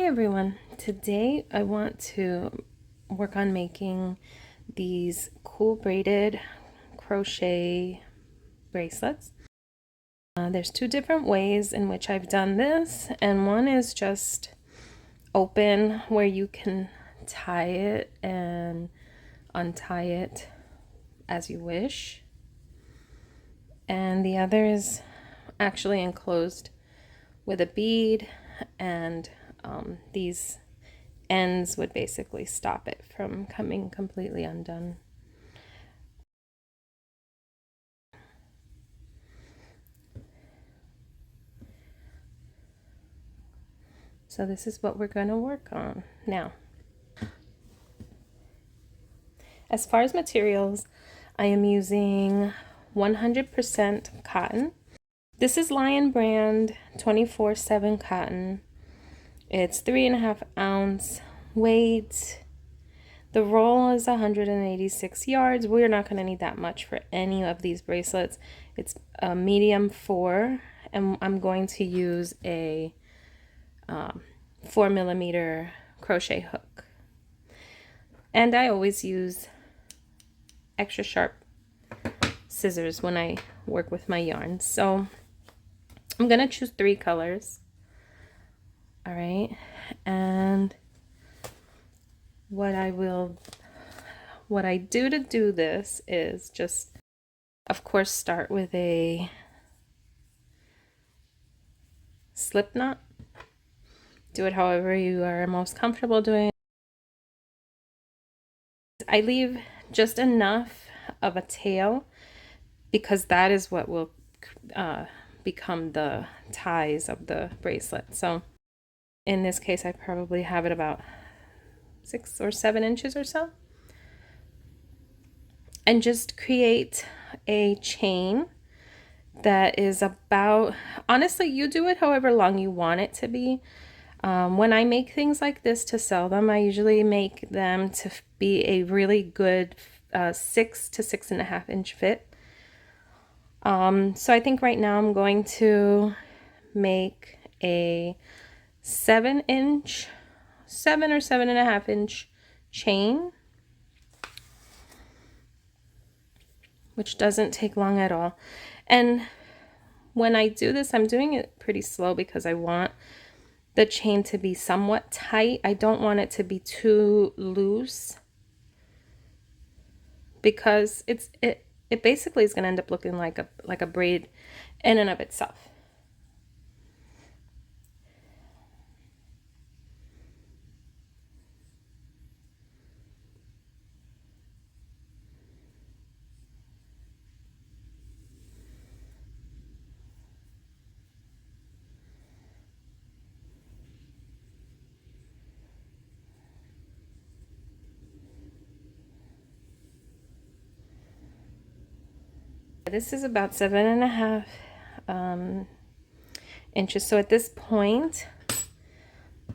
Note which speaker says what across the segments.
Speaker 1: Hi everyone. Today I want to work on making these cool braided crochet bracelets. There's two different ways in which I've done this, and one is just open where you can tie it and untie it as you wish, and the other is actually enclosed with a bead, and these ends would basically stop it from coming completely undone. So this is what we're going to work on now. As far as materials, I am using 100% cotton. This is Lion brand 24/7 cotton. It's 3.5 ounce weight. The roll is 186 yards. We're not going to need that much for any of these bracelets. It's a medium 4, and I'm going to use a 4mm crochet hook. And I always use extra sharp scissors when I work with my yarn. So I'm going to choose 3 colors. All right. And what I do to do this is just, of course, start with a slip knot. Do it however you are most comfortable doing. I leave just enough of a tail because that is what will become the ties of the bracelet. So in this case, I probably have it about 6 or 7 inches or so. And just create a chain that is about, honestly, you do it however long you want it to be. When I make things like this to sell them, I usually make them to be a really good 6 to 6.5 inch fit. So I think right now I'm going to make a 7 or 7.5 inch chain, which doesn't take long at all. And when I do this, I'm doing it pretty slow because I want the chain to be somewhat tight. I don't want it to be too loose because it basically is going to end up looking like a braid in and of itself. This is about 7.5 inches. So at this point,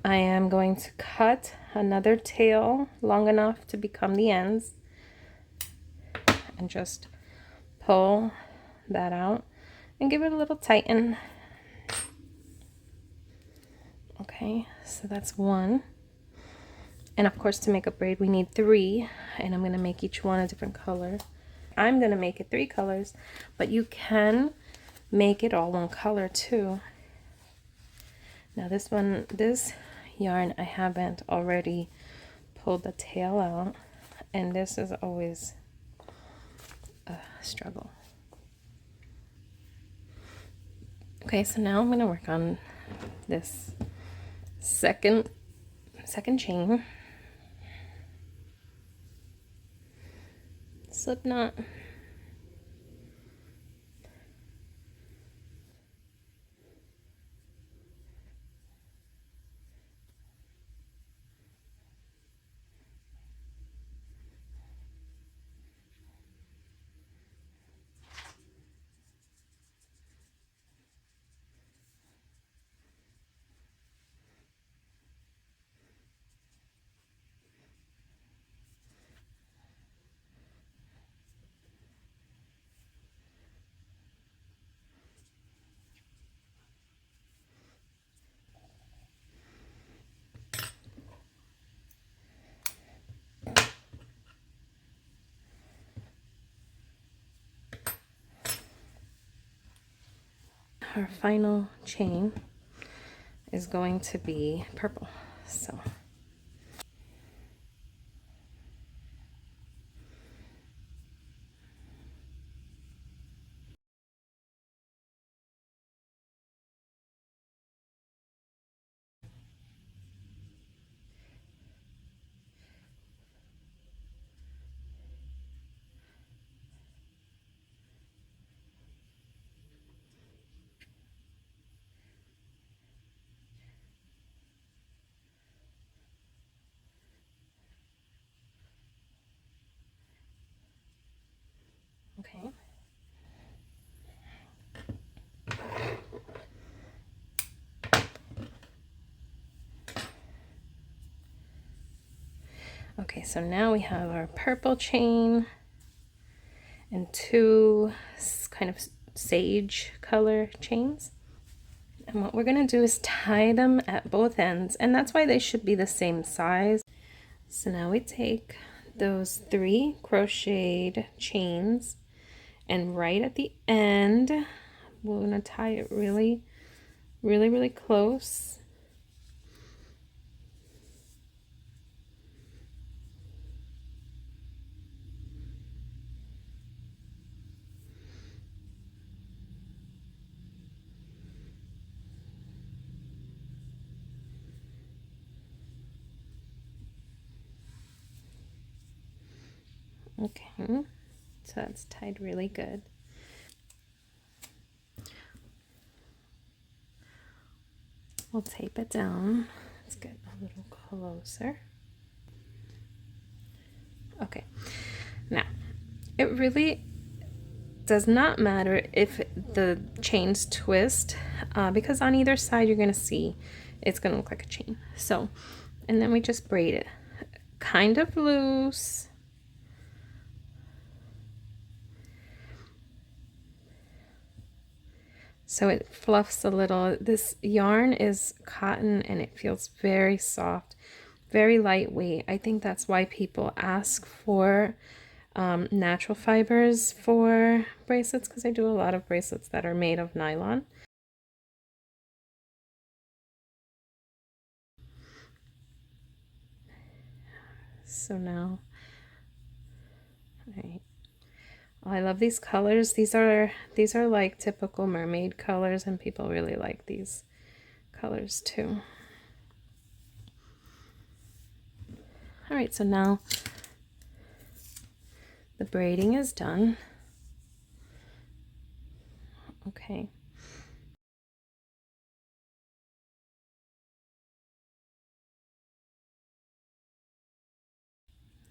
Speaker 1: I am going to cut another tail long enough to become the ends and just pull that out and give it a little tighten. Okay, so that's 1. And of course, to make a braid, we need 3, and I'm going to make each one a different color. I'm going to make it 3 colors, but you can make it all one color too. Now this yarn, I haven't already pulled the tail out, and this is always a struggle. Okay, so now I'm going to work on this second chain. Slip knot. our final chain is going to be purple. So okay. Okay, so now we have our purple chain and two kind of sage color chains. And what we're going to do is tie them at both ends, and that's why they should be the same size. So now we take those 3 crocheted chains, and right at the end, we're going to tie it really, really, really close. Okay, so that's tied really good. We'll tape it down. Let's get a little closer. Okay, now it really does not matter if the chains twist, because on either side you're going to see it's going to look like a chain. So, and then we just braid it kind of loose. So it fluffs a little. This yarn is cotton and it feels very soft, very lightweight. I think that's why people ask for natural fibers for bracelets, because I do a lot of bracelets that are made of nylon. So now, all right. Oh, I love these colors. These are like typical mermaid colors, and people really like these colors too. All right, so now the braiding is done. Okay.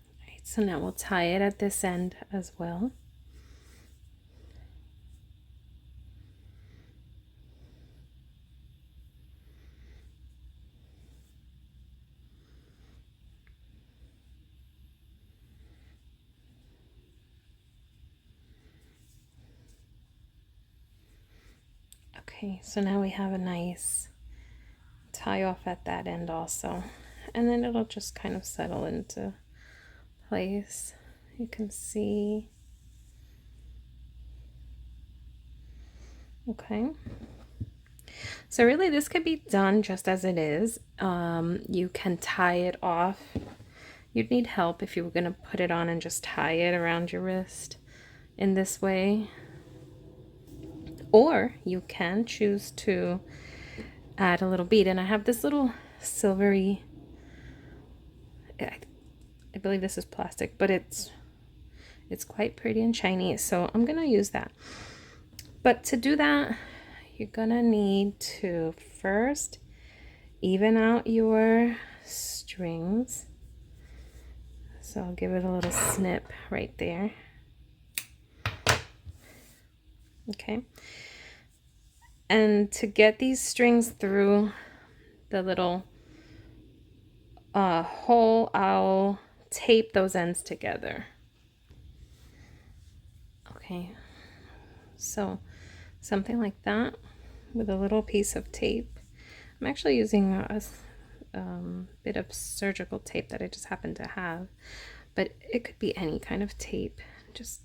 Speaker 1: All right, so now we'll tie it at this end as well. Okay, so now we have a nice tie off at that end also, and then it'll just kind of settle into place. You can see. Okay, so really this could be done just as it is. You can tie it off. You'd need help if you were going to put it on and just tie it around your wrist in this way. Or you can choose to add a little bead. And I have this little silvery, I believe this is plastic, but it's quite pretty and shiny, so I'm gonna use that. But to do that, you're gonna need to first even out your strings. So I'll give it a little snip right there. Okay. And to get these strings through the little hole, I'll tape those ends together. Okay, so something like that with a little piece of tape. I'm actually using a bit of surgical tape that I just happen to have, but it could be any kind of tape, just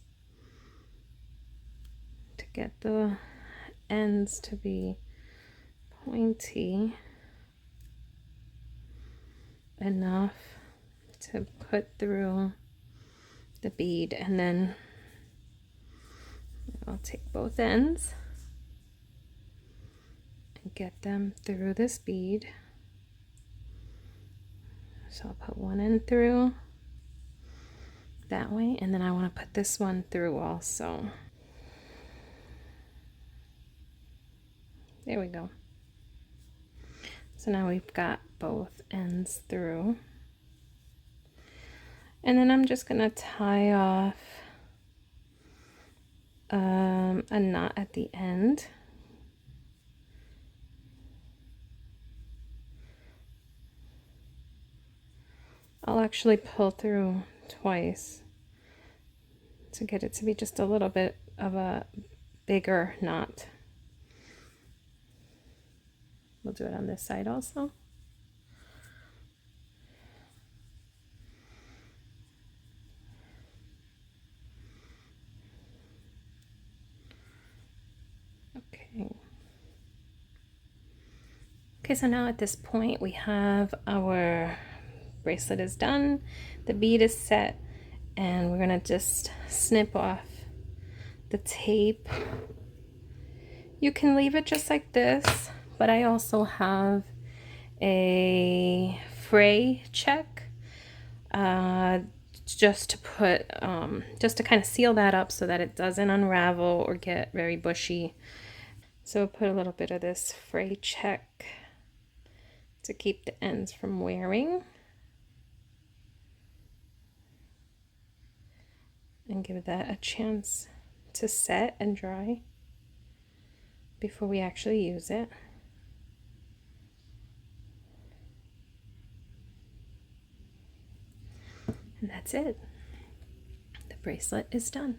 Speaker 1: to get the ends to be pointy enough to put through the bead, and then I'll take both ends and get them through this bead. So I'll put one end through that way, and then I want to put this one through also. There we go. So now we've got both ends through. And then I'm just going to tie off a knot at the end. I'll actually pull through twice to get it to be just a little bit of a bigger knot. We'll do it on this side also. Okay, so now at this point we have our bracelet is done, the bead is set, and we're gonna just snip off the tape. You can leave it just like this, but I also have a fray check just to put just to kind of seal that up so that it doesn't unravel or get very bushy. So I'll put a little bit of this fray check to keep the ends from wearing and give that a chance to set and dry before we actually use it. And that's it. The bracelet is done.